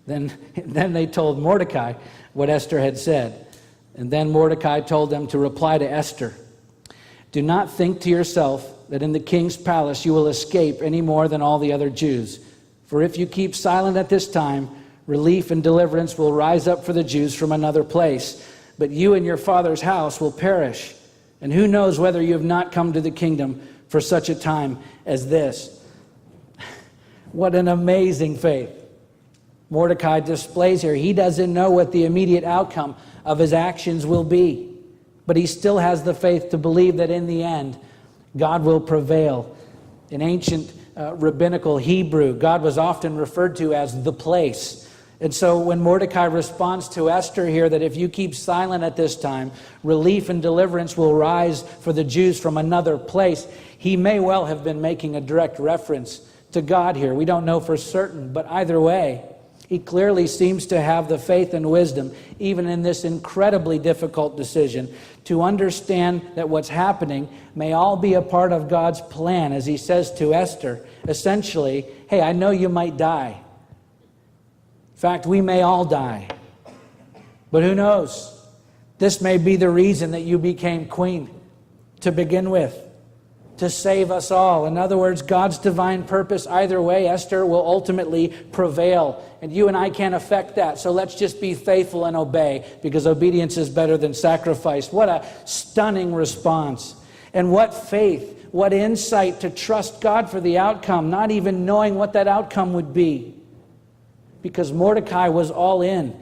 Then they told Mordecai what Esther had said. And then Mordecai told them to reply to Esther, "Do not think to yourself that in the king's palace you will escape any more than all the other Jews. For if you keep silent at this time, relief and deliverance will rise up for the Jews from another place. But you and your father's house will perish. And who knows whether you have not come to the kingdom for such a time as this." What an amazing faith Mordecai displays here. He doesn't know what the immediate outcome of his actions will be, but he still has the faith to believe that in the end, God will prevail. In ancient rabbinical Hebrew, God was often referred to as the place. And so when Mordecai responds to Esther here that if you keep silent at this time, relief and deliverance will rise for the Jews from another place, he may well have been making a direct reference to God here. We don't know for certain, but either way, he clearly seems to have the faith and wisdom, even in this incredibly difficult decision, to understand that what's happening may all be a part of God's plan, as he says to Esther, essentially, hey, I know you might die. In fact, we may all die. But who knows? This may be the reason that you became queen to begin with, to save us all. In other words, God's divine purpose, either way, Esther will ultimately prevail. And you and I can't affect that. So let's just be faithful and obey, because obedience is better than sacrifice. What a stunning response. And what faith, what insight to trust God for the outcome, not even knowing what that outcome would be. Because Mordecai was all in.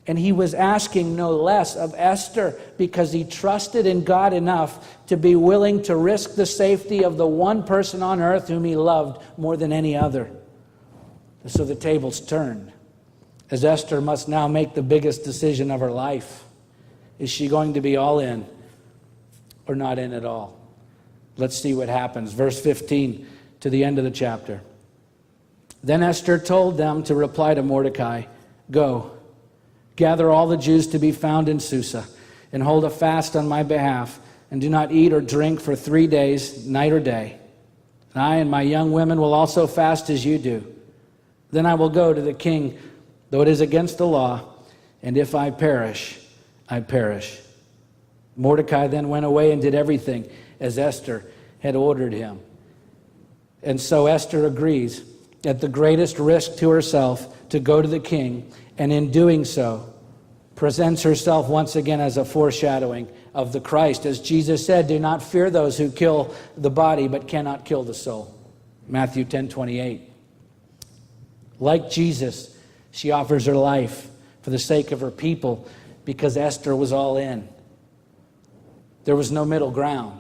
And he was asking no less of Esther because he trusted in God enough to be willing to risk the safety of the one person on earth whom he loved more than any other. And so the tables turned, as Esther must now make the biggest decision of her life. Is she going to be all in or not in at all? Let's see what happens. Verse 15 to the end of the chapter. Then Esther told them to reply to Mordecai, "Go, gather all the Jews to be found in Susa, and hold a fast on my behalf, and do not eat or drink for 3 days, night or day. And I and my young women will also fast as you do. Then I will go to the king, though it is against the law, and if I perish, I perish." Mordecai then went away and did everything as Esther had ordered him. And so Esther agrees, at the greatest risk to herself, to go to the king, and in doing so, presents herself once again as a foreshadowing of the Christ. As Jesus said, "Do not fear those who kill the body, but cannot kill the soul." Matthew 10:28. Like Jesus, she offers her life for the sake of her people, because Esther was all in. There was no middle ground.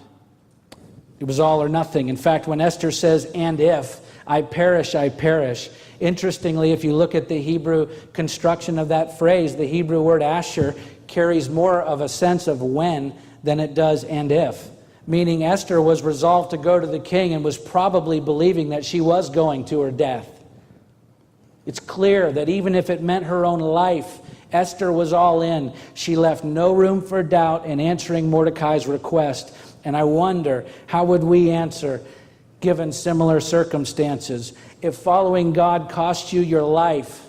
It was all or nothing. In fact, when Esther says, "And if I perish, I perish," interestingly, if you look at the Hebrew construction of that phrase, the Hebrew word asher carries more of a sense of when than it does "and if," meaning Esther was resolved to go to the king and was probably believing that she was going to her death. It's clear that even if it meant her own life, Esther was all in. She left no room for doubt in answering Mordecai's request. And I wonder, how would we answer given similar circumstances? If following God cost you your life,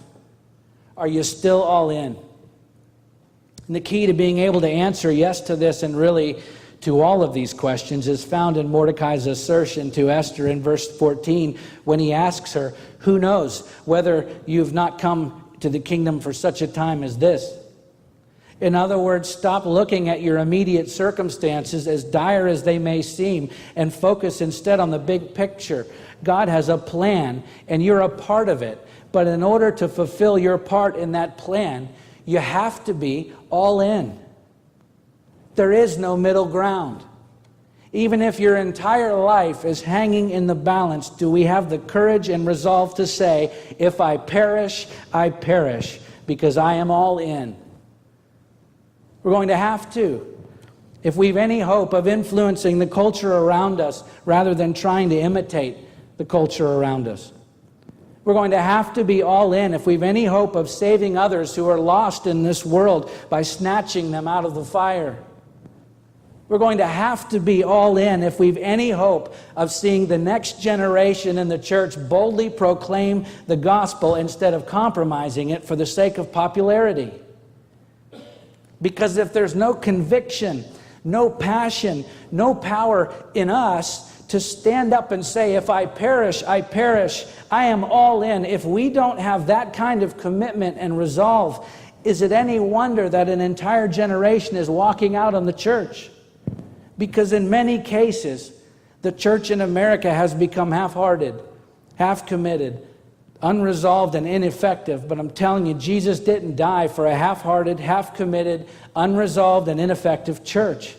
are you still all in? And the key to being able to answer yes to this, and really to all of these questions, is found in Mordecai's assertion to Esther in verse 14, when he asks her, "Who knows whether you've not come to the kingdom for such a time as this?" In other words, stop looking at your immediate circumstances, as dire as they may seem, and focus instead on the big picture. God has a plan, and you're a part of it. But in order to fulfill your part in that plan, you have to be all in. There is no middle ground. Even if your entire life is hanging in the balance, do we have the courage and resolve to say, "If I perish, I perish, because I am all in"? We're going to have to. If we've any hope of influencing the culture around us rather than trying to imitate the culture around us. We're going to have to be all in if we've any hope of saving others who are lost in this world by snatching them out of the fire. We're going to have to be all in if we've any hope of seeing the next generation in the church boldly proclaim the gospel instead of compromising it for the sake of popularity. Because if there's no conviction, no passion, no power in us to stand up and say, if I perish, I perish, I am all in. If we don't have that kind of commitment and resolve, is it any wonder that an entire generation is walking out on the church? Because in many cases, the church in America has become half-hearted, half-committed, unresolved, and ineffective. But I'm telling you, Jesus didn't die for a half-hearted, half-committed, unresolved, and ineffective church.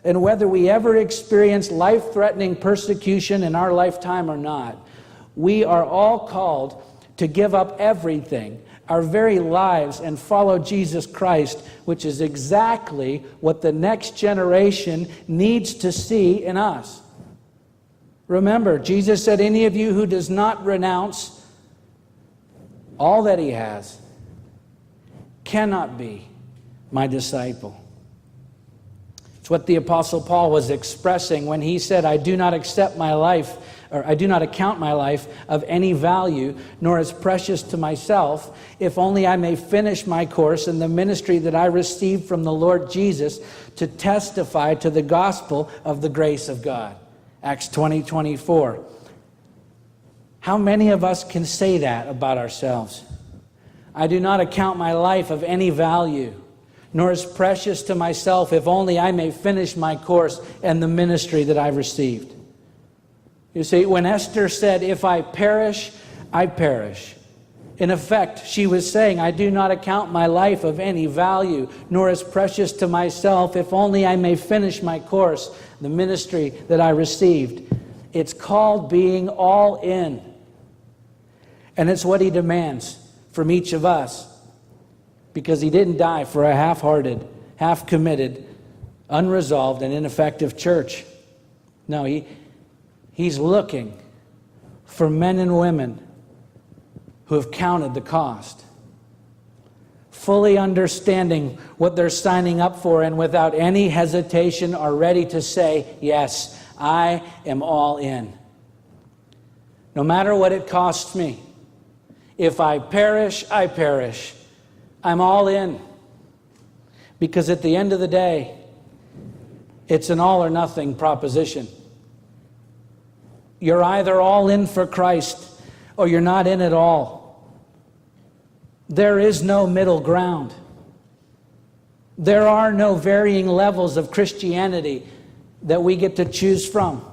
And whether we ever experience life-threatening persecution in our lifetime or not, we are all called to give up everything, our very lives, and follow Jesus Christ, which is exactly what the next generation needs to see in us. Remember, Jesus said, any of you who does not renounce all that he has cannot be my disciple. It's what the Apostle Paul was expressing when he said, I do not accept my life, or I do not account my life of any value, nor as precious to myself, if only I may finish my course in the ministry that I received from the Lord Jesus to testify to the gospel of the grace of God. Acts 20:24. How many of us can say that about ourselves? I do not account my life of any value, nor as precious to myself, if only I may finish my course and the ministry that I've received. You see, when Esther said, if I perish, I perish, in effect, she was saying, I do not account my life of any value, nor as precious to myself, if only I may finish my course, the ministry that I received. It's called being all in. And it's what he demands from each of us, because he didn't die for a half-hearted, half-committed, unresolved, and ineffective church. No, he's looking for men and women who have counted the cost, fully understanding what they're signing up for, and without any hesitation are ready to say, yes, I am all in. No matter what it costs me, if I perish, I perish. I'm all in. Because at the end of the day, it's an all or nothing proposition. You're either all in for Christ or you're not in at all. There is no middle ground. There are no varying levels of Christianity that we get to choose from.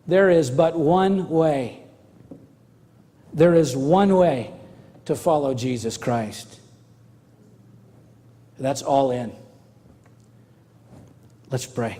There is but one way. There is one way to follow Jesus Christ. That's all in. Let's pray.